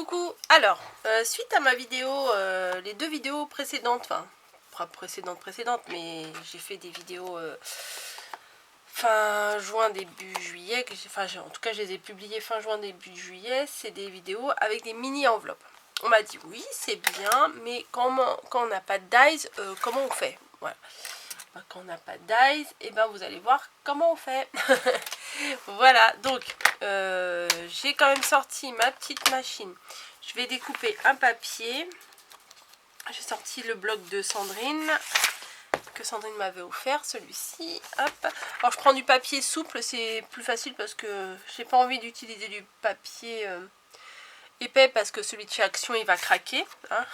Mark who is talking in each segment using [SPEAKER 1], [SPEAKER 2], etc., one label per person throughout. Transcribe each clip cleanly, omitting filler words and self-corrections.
[SPEAKER 1] Coucou. Alors, suite à ma vidéo, les deux vidéos précédentes, enfin, pas précédentes, mais j'ai fait des vidéos fin juin, début juillet, en tout cas je les ai publiées fin juin, début juillet, c'est des vidéos avec des mini enveloppes. On m'a dit oui, c'est bien, mais quand on n'a pas de dies, comment on fait? Voilà. Quand on n'a pas de dies, et ben vous allez voir comment on fait. Voilà, donc j'ai quand même sorti ma petite machine. Je vais découper un papier. J'ai sorti le bloc de Sandrine, que Sandrine m'avait offert, celui-ci. Hop. Alors je prends du papier souple, c'est plus facile parce que j'ai pas envie d'utiliser du papier épais parce que celui de chez Action il va craquer. Hein.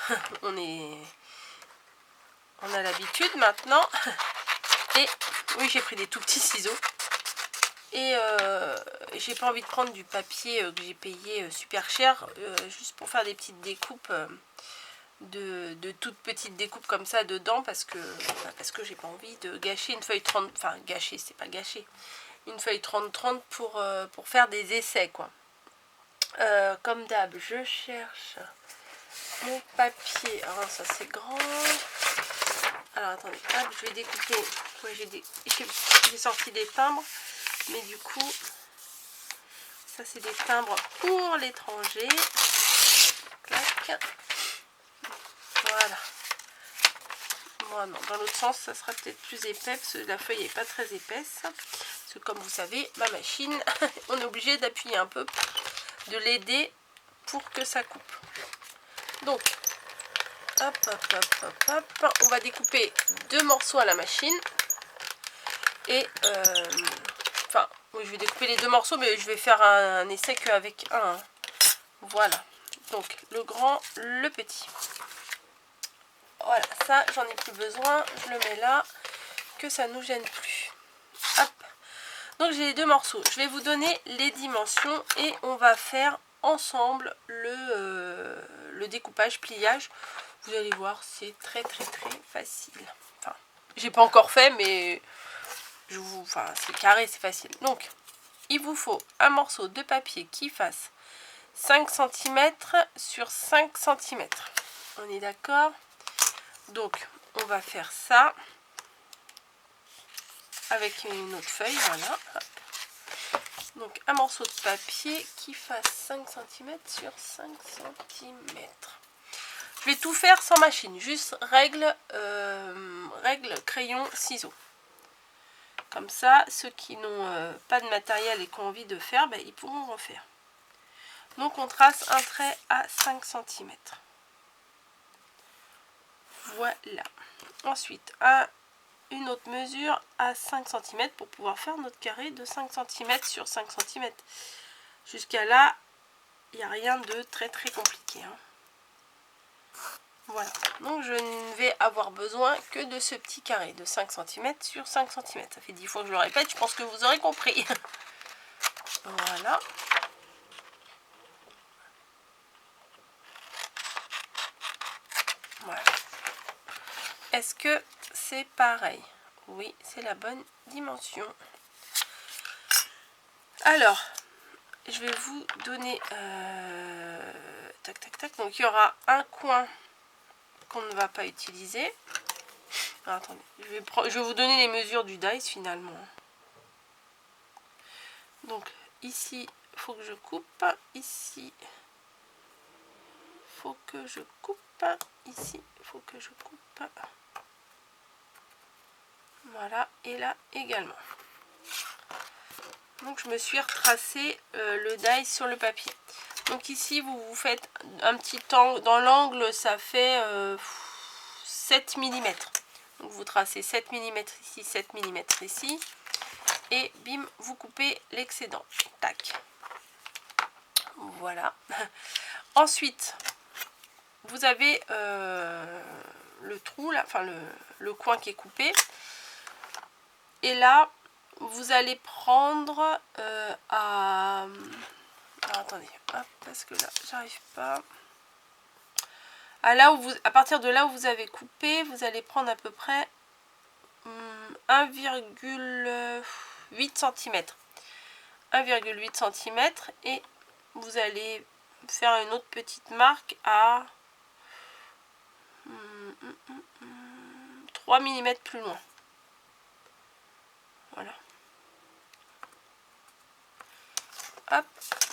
[SPEAKER 1] On a l'habitude maintenant. Et oui, j'ai pris des tout petits ciseaux. Et j'ai pas envie de prendre du papier que j'ai payé super cher, juste pour faire des petites découpes, de toutes petites découpes comme ça dedans, parce que j'ai pas envie de gâcher une feuille 30, enfin gâcher, c'est pas gâcher, une feuille 30-30 pour faire des essais quoi. Comme d'hab, je cherche mon papier. Alors ça c'est grand. Alors attendez, hop, je vais découper. Ouais, j'ai sorti des timbres. Mais du coup, ça c'est des timbres pour l'étranger. Voilà. Bon, non, dans l'autre sens, ça sera peut-être plus épais parce que la feuille n'est pas très épaisse. Parce que comme vous savez, ma machine, on est obligé d'appuyer un peu, de l'aider pour que ça coupe. Donc, hop, hop, hop, hop, hop. On va découper deux morceaux à la machine. Et enfin, oui, je vais découper les deux morceaux, mais je vais faire un essai qu'avec un. Hein. Voilà. Donc, le grand, le petit. Voilà, ça, j'en ai plus besoin. Je le mets là, que ça nous gêne plus. Hop. Donc, j'ai les deux morceaux. Je vais vous donner les dimensions et on va faire ensemble le découpage, pliage. Vous allez voir, c'est très facile. Enfin, j'ai pas encore fait, mais... Enfin, c'est carré, c'est facile. Donc, il vous faut un morceau de papier qui fasse 5 cm sur 5 cm. On est d'accord? Donc, on va faire ça avec une autre feuille, voilà. Hop. Donc, un morceau de papier qui fasse 5 cm sur 5 cm. Je vais tout faire sans machine, juste règle crayon, ciseaux. Comme ça, ceux qui n'ont pas de matériel et qui ont envie de faire, ben, ils pourront refaire. Donc on trace un trait à 5 cm. Voilà. Ensuite, une autre mesure à 5 cm pour pouvoir faire notre carré de 5 cm sur 5 cm. Jusqu'à là, il n'y a rien de très compliqué. Hein. Voilà. Donc je ne vais avoir besoin que de ce petit carré de 5 cm sur 5 cm. Ça fait 10 fois que je le répète, je pense que vous aurez compris. Voilà. Voilà. Est-ce que c'est pareil? Oui, c'est la bonne dimension. Alors, je vais vous donner... tac, tac, tac. Donc, il y aura un coin qu'on ne va pas utiliser. Alors, attendez, je vais vous donner les mesures du dice finalement. Donc, ici, il faut que je coupe. Ici, il faut que je coupe. Ici, il faut que je coupe. Voilà, et là également. Donc, je me suis retracé le dice sur le papier. Donc ici, vous faites un petit angle. Dans l'angle, ça fait 7 mm. Donc vous tracez 7 mm ici, 7 mm ici. Et bim, vous coupez l'excédent. Tac. Voilà. Ensuite, vous avez le trou, là, enfin le coin qui est coupé. Et là, vous allez prendre alors, attendez, hop, parce que là, j'arrive pas. À partir de là où vous avez coupé, vous allez prendre à peu près 1,8 cm. 1,8 cm et vous allez faire une autre petite marque à 3 mm plus loin. Voilà. Hop.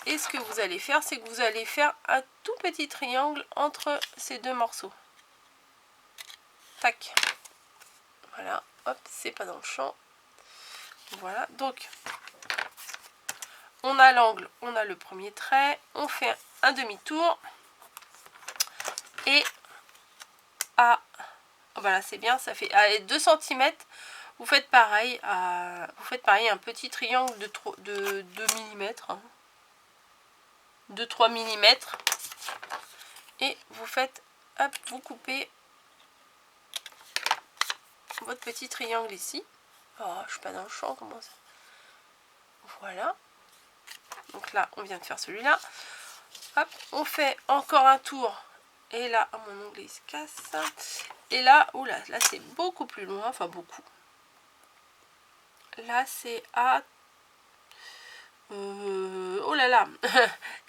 [SPEAKER 1] Et ce que vous allez faire, c'est que vous allez faire un tout petit triangle entre ces deux morceaux. Tac. Voilà. Hop, c'est pas dans le champ. Voilà. Donc, on a l'angle, on a le premier trait. On fait un demi-tour. Et à... Voilà, c'est bien. Ça fait à 2 cm. Vous faites pareil. Un petit triangle de 2 mm. Hein. De 3 mm et vous faites, hop, vous coupez votre petit triangle ici. Oh, je suis pas dans le champ, comment ça? Voilà. Donc là, on vient de faire celui-là. Hop, on fait encore un tour. Et là, oh, mon onglet il se casse. Et là, oula, là c'est beaucoup plus loin, enfin beaucoup. Là, c'est à... oh là là,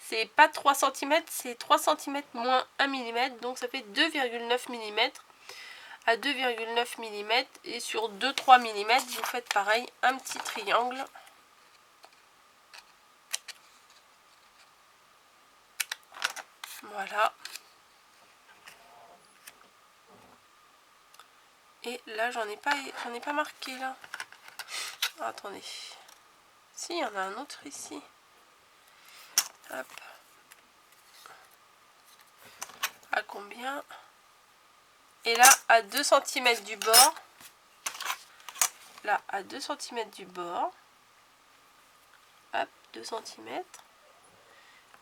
[SPEAKER 1] c'est pas 3 cm, c'est 3 cm moins 1 mm, donc ça fait 2,9 mm. À 2,9 mm et sur 2-3 mm, vous faites pareil, un petit triangle. Voilà. Et là, j'en ai pas marqué là. Ah, attendez. Si, il y en a un autre ici. Hop. À combien? Et là, à 2 cm du bord. Là, à 2 cm du bord. Hop, 2 cm.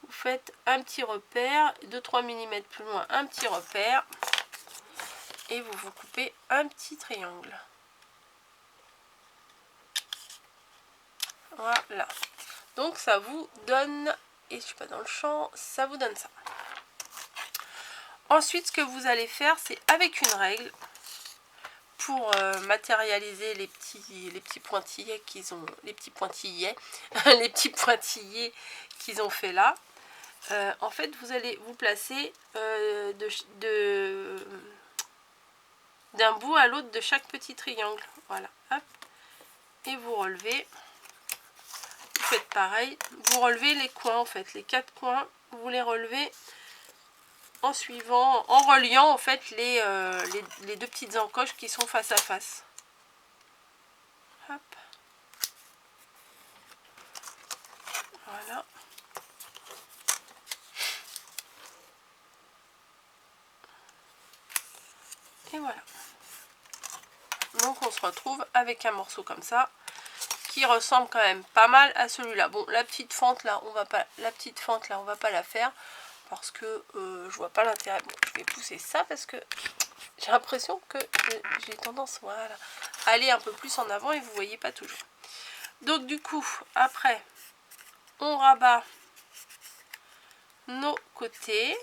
[SPEAKER 1] Vous faites un petit repère. 2-3 mm plus loin, un petit repère. Et vous vous coupez un petit triangle. Voilà. Donc ça vous donne, et je suis pas dans le champ, ça vous donne ça. Ensuite, ce que vous allez faire, c'est avec une règle, pour matérialiser les petits pointillés qu'ils ont, les petits pointillés, les petits pointillés qu'ils ont fait là. En fait, vous allez vous placer d'un bout à l'autre de chaque petit triangle. Voilà. Hop. Et vous relevez. Vous faites pareil. Vous relevez les coins, en fait, les 4 coins. Vous les relevez en suivant, en reliant en fait les deux petites encoches qui sont face à face. Hop. Voilà. Et voilà. Donc on se retrouve avec un morceau comme ça qui ressemble quand même pas mal à celui-là. Bon, la petite fente là, on va pas la faire parce que je vois pas l'intérêt. Bon, je vais pousser ça parce que j'ai l'impression que j'ai tendance, voilà, à aller un peu plus en avant et vous voyez pas toujours. Donc du coup, après, on rabat nos côtés.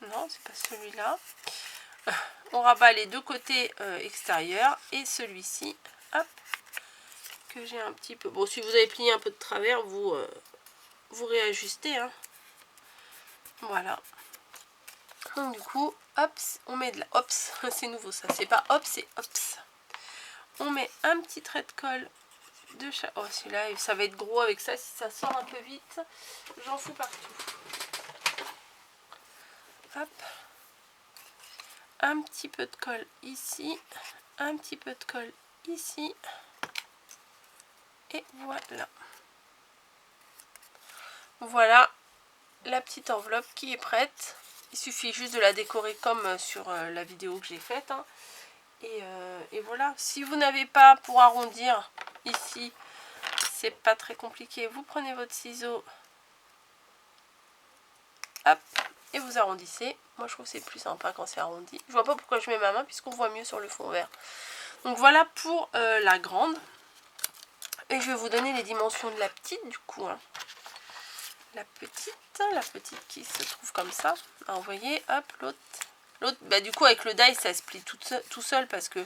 [SPEAKER 1] Non, c'est pas celui-là. On rabat les deux côtés extérieurs et celui-ci, hop, que j'ai un petit peu. Bon, si vous avez plié un peu de travers, vous réajustez. Hein. Voilà. Donc du coup, hop, on met de la hops. C'est nouveau ça. C'est pas hop, c'est hops. On met un petit trait de colle de chaque. Oh, celui-là, ça va être gros avec ça. Si ça sort un peu vite, j'en fous partout. Hop. Un petit peu de colle ici, un petit peu de colle ici, et voilà. Voilà la petite enveloppe qui est prête. Il suffit juste de la décorer comme sur la vidéo que j'ai faite. Hein. Et voilà. Si vous n'avez pas pour arrondir ici, c'est pas très compliqué. Vous prenez votre ciseau, hop, et vous arrondissez. Moi je trouve que c'est plus sympa quand c'est arrondi. Je vois pas pourquoi je mets ma main puisqu'on voit mieux sur le fond vert. Donc voilà pour la grande. Et je vais vous donner les dimensions de la petite du coup. Hein. La petite qui se trouve comme ça. Alors, vous voyez, hop, l'autre, bah, du coup avec le die ça se plie tout seul parce que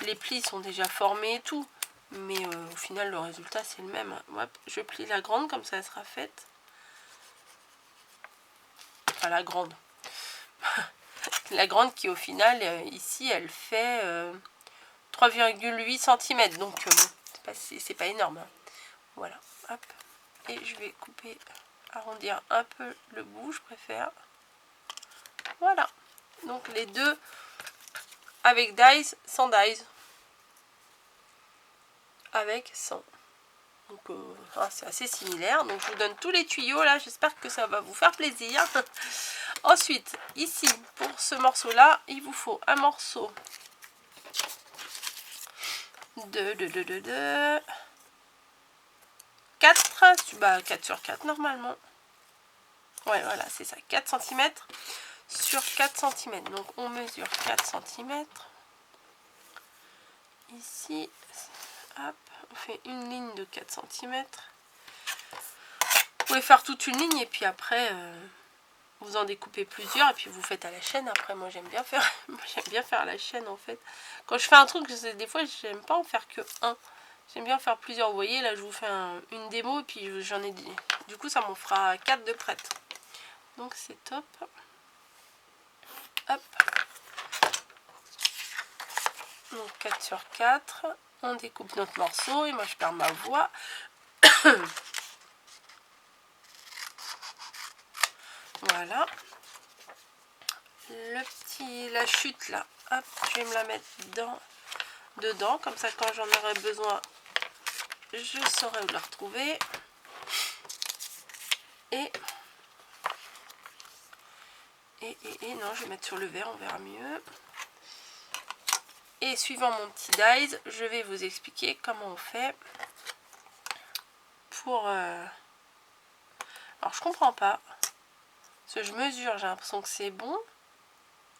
[SPEAKER 1] les plis sont déjà formés et tout. Mais au final le résultat c'est le même. Hein. Hop, je plie la grande comme ça elle sera faite. enfin la grande. La grande qui au final, ici, elle fait 3,8 cm. Donc, bon, c'est pas énorme. Hein. Voilà, hop. Et je vais couper, arrondir un peu le bout, je préfère. Voilà. Donc, les deux avec dies, sans dies. Avec, sans. Donc, c'est assez similaire. Donc, je vous donne tous les tuyaux, là. J'espère que ça va vous faire plaisir. Ensuite, ici, pour ce morceau-là, il vous faut un morceau de 4, bah 4 sur 4 normalement. Ouais, voilà, c'est ça, 4 cm sur 4 cm. Donc, on mesure 4 cm. Ici, hop, on fait une ligne de 4 cm. Vous pouvez faire toute une ligne et puis après... vous en découpez plusieurs et puis vous faites à la chaîne. Après, moi j'aime bien faire à la chaîne en fait. Quand je fais un truc, des fois j'aime pas en faire que un. J'aime bien faire plusieurs. Vous voyez, là je vous fais une démo et puis j'en ai dit. Du coup, ça m'en fera 4 de prête. Donc c'est top. Hop. Donc 4 sur 4. On découpe notre morceau et moi je perds ma voix. Voilà. La chute là, hop, je vais me la mettre dedans, comme ça quand j'en aurai besoin, je saurai où la retrouver. Et non, je vais mettre sur le verre, on verra mieux. Et suivant mon petit dies, je vais vous expliquer comment on fait pour... Alors je comprends pas, parce que je mesure, j'ai l'impression que c'est bon.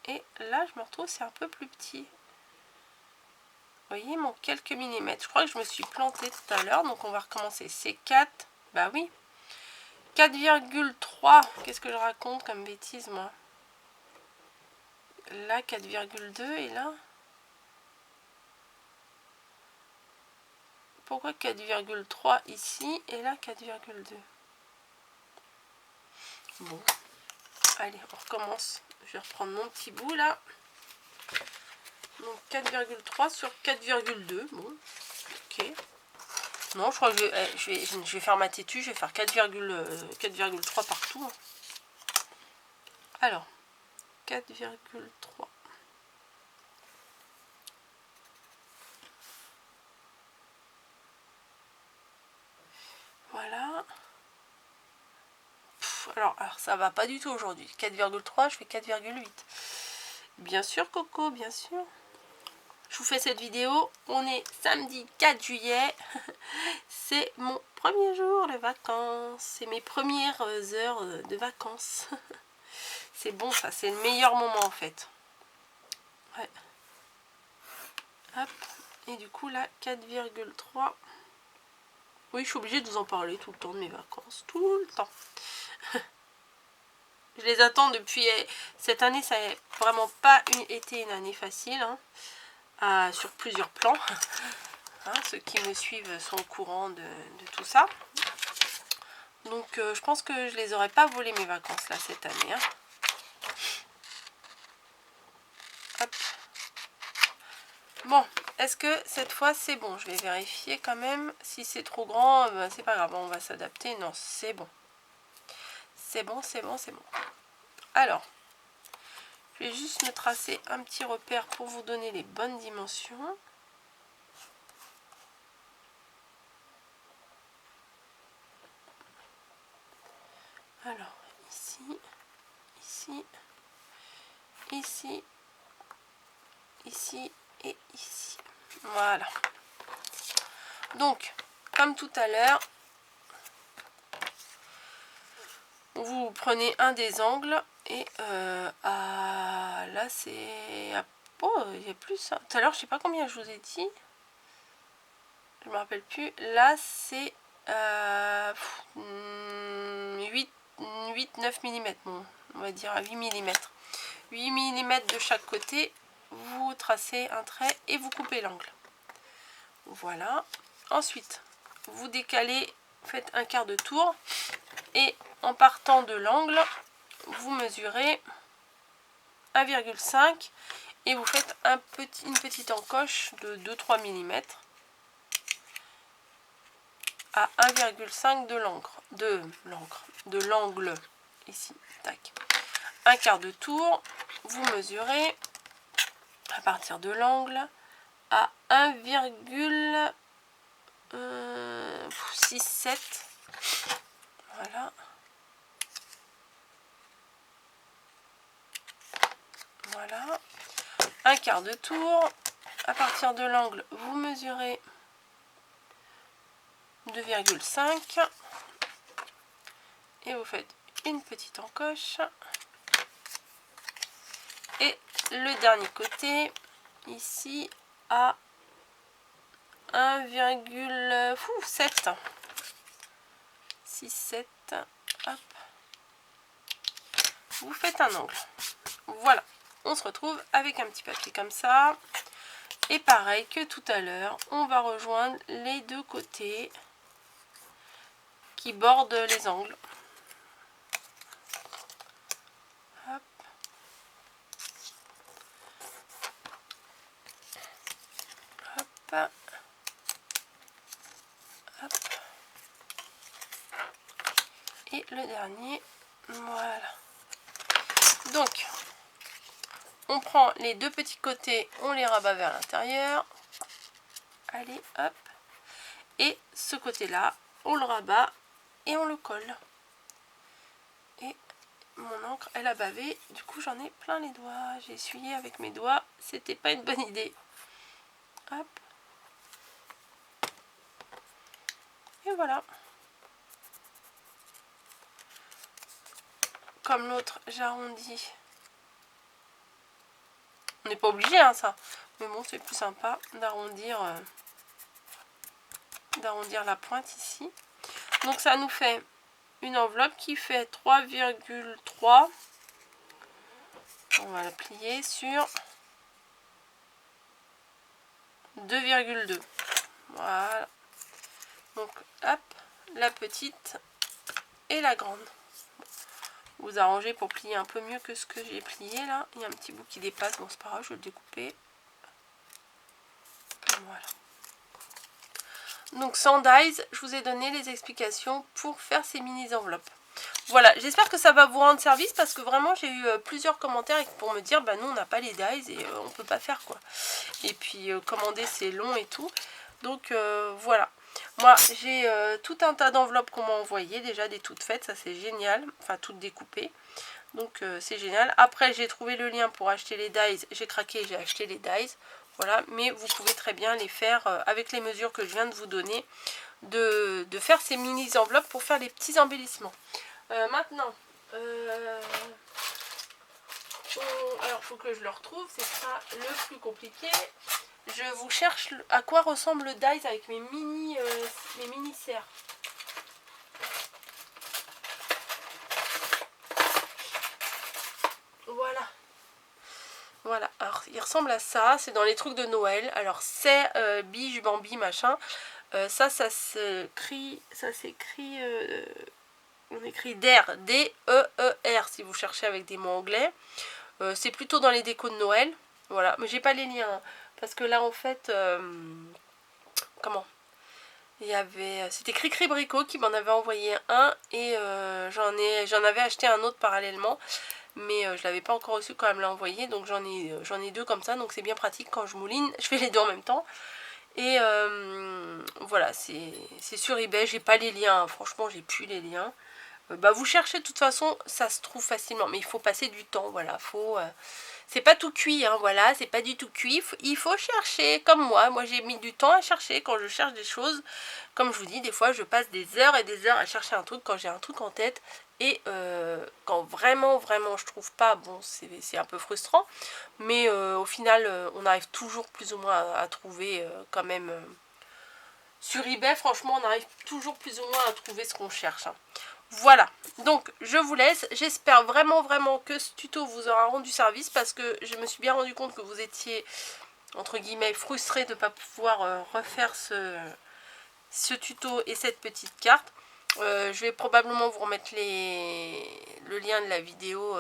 [SPEAKER 1] Et là, je me retrouve, c'est un peu plus petit. Vous voyez, il manque quelques millimètres. Je crois que je me suis plantée tout à l'heure, donc on va recommencer. C'est 4, bah oui. 4,3. Qu'est-ce que je raconte comme bêtise, moi? Là, 4,2 et là... Pourquoi 4,3 ici et là 4,2? Bon. Allez, on recommence. Je vais reprendre mon petit bout, là. Donc, 4,3 sur 4,2. Bon, ok. Non, je crois que je vais faire ma têtue. Je vais faire 4,3 partout. Alors, 4,3. Voilà. Alors, ça va pas du tout aujourd'hui. 4,3, je fais 4,8. Bien sûr, Coco, bien sûr. Je vous fais cette vidéo. On est samedi 4 juillet. C'est mon premier jour de vacances. C'est mes premières heures de vacances. C'est bon, ça. C'est le meilleur moment, en fait. Ouais. Hop. Et du coup, là, 4,3. Oui, je suis obligée de vous en parler tout le temps de mes vacances. Tout le temps. Je les attends depuis... Cette année, ça n'a vraiment pas été une année facile. Hein, sur plusieurs plans. Hein, ceux qui me suivent sont au courant de tout ça. Donc, je pense que je les aurais pas volé mes vacances, là, cette année. Hein. Hop. Bon, est-ce que cette fois, c'est bon? Je vais vérifier quand même. Si c'est trop grand, ben, c'est pas grave, on va s'adapter. Non, c'est bon. C'est bon, c'est bon, c'est bon. Alors, je vais juste me tracer un petit repère pour vous donner les bonnes dimensions. Alors, ici, ici, ici, ici et ici. Voilà. Donc, comme tout à l'heure, vous prenez un des angles et là c'est... Oh, il y a plus. Hein. Tout à l'heure, je sais pas combien je vous ai dit. Je me rappelle plus. Là, c'est 8-9 mm. Bon, on va dire à 8 mm. 8 mm de chaque côté. Vous tracez un trait et vous coupez l'angle. Voilà. Ensuite, vous décalez, faites un quart de tour. Et en partant de l'angle, vous mesurez 1,5 et vous faites une petite encoche de 2-3 mm à 1,5 de l'angle ici. Tac. Un quart de tour, vous mesurez à partir de l'angle à 1,67. Voilà. Voilà. Un quart de tour. À partir de l'angle, vous mesurez 2,5 et vous faites une petite encoche. Et le dernier côté, ici, à 1,7. 6, 7. Hop. Vous faites un angle. Voilà. On se retrouve avec un petit papier comme ça. Et pareil que tout à l'heure, on va rejoindre les deux côtés qui bordent les angles. Hop. Hop. Hop. Et le dernier, voilà. Donc, on prend les deux petits côtés, on les rabat vers l'intérieur. Allez, hop. Et ce côté-là, on le rabat et on le colle. Et mon encre, elle a bavé. Du coup, j'en ai plein les doigts. J'ai essuyé avec mes doigts. C'était pas une bonne idée. Hop. Et voilà. Comme l'autre, j'arrondis. On n'est pas obligé, hein, ça. Mais bon, c'est plus sympa d'arrondir la pointe ici. Donc ça nous fait une enveloppe qui fait 3,3. On va la plier sur 2,2. Voilà. Donc hop, la petite et la grande. Vous arrangez pour plier un peu mieux que ce que j'ai plié là. Il y a un petit bout qui dépasse, bon c'est pas grave, je vais le découper. Voilà. Donc sans dies, je vous ai donné les explications pour faire ces mini enveloppes. Voilà, j'espère que ça va vous rendre service parce que vraiment j'ai eu plusieurs commentaires pour me dire bah nous on n'a pas les dies et on peut pas faire quoi. Et puis commander c'est long et tout. Donc voilà. Moi j'ai tout un tas d'enveloppes qu'on m'a envoyées, déjà des toutes faites, ça c'est génial, enfin toutes découpées. Donc c'est génial. Après j'ai trouvé le lien pour acheter les dies, j'ai craqué, j'ai acheté les dies. Voilà, mais vous pouvez très bien les faire avec les mesures que je viens de vous donner, de faire ces mini enveloppes pour faire les petits embellissements. Maintenant, alors il faut que je le retrouve, c'est ça le plus compliqué. Je vous cherche à quoi ressemble le dies avec mes mini serres. Voilà. Voilà, alors il ressemble à ça, c'est dans les trucs de Noël. Alors c'est Bige Bambi machin. Ça s'écrit, on écrit DER, D-E-E-R si vous cherchez avec des mots anglais. C'est plutôt dans les décos de Noël. Voilà, mais j'ai pas les liens. Hein, parce que là en fait, comment il y avait, c'était Cricri Bricot qui m'en avait envoyé un et j'en avais acheté un autre parallèlement. Mais je l'avais pas encore reçu quand elle me l'a envoyé, donc j'en ai deux comme ça, donc c'est bien pratique quand je mouline, je fais les deux en même temps. Et voilà, c'est sur eBay, j'ai pas les liens, hein. Franchement j'ai plus les liens. Bah vous cherchez de toute façon, ça se trouve facilement, mais il faut passer du temps, voilà, faut... c'est pas tout cuit, hein, voilà, c'est pas du tout cuit, il faut chercher, comme moi j'ai mis du temps à chercher quand je cherche des choses, comme je vous dis, des fois je passe des heures et des heures à chercher un truc quand j'ai un truc en tête, et quand vraiment je trouve pas, bon c'est un peu frustrant, mais au final on arrive toujours plus ou moins à trouver quand même, sur eBay franchement on arrive toujours plus ou moins à trouver ce qu'on cherche, hein. Voilà, donc je vous laisse, j'espère vraiment que ce tuto vous aura rendu service parce que je me suis bien rendu compte que vous étiez entre guillemets frustrés de ne pas pouvoir refaire ce tuto et cette petite carte. Je vais probablement vous remettre le lien de la vidéo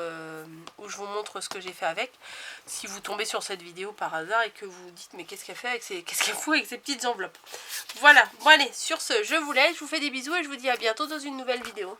[SPEAKER 1] où je vous montre ce que j'ai fait avec. Si vous tombez sur cette vidéo par hasard et que vous vous dites mais qu'est-ce qu'elle fait avec qu'est-ce qu'elle fout avec ces petites enveloppes. Voilà, bon allez, sur ce, je vous laisse, je vous fais des bisous et je vous dis à bientôt dans une nouvelle vidéo.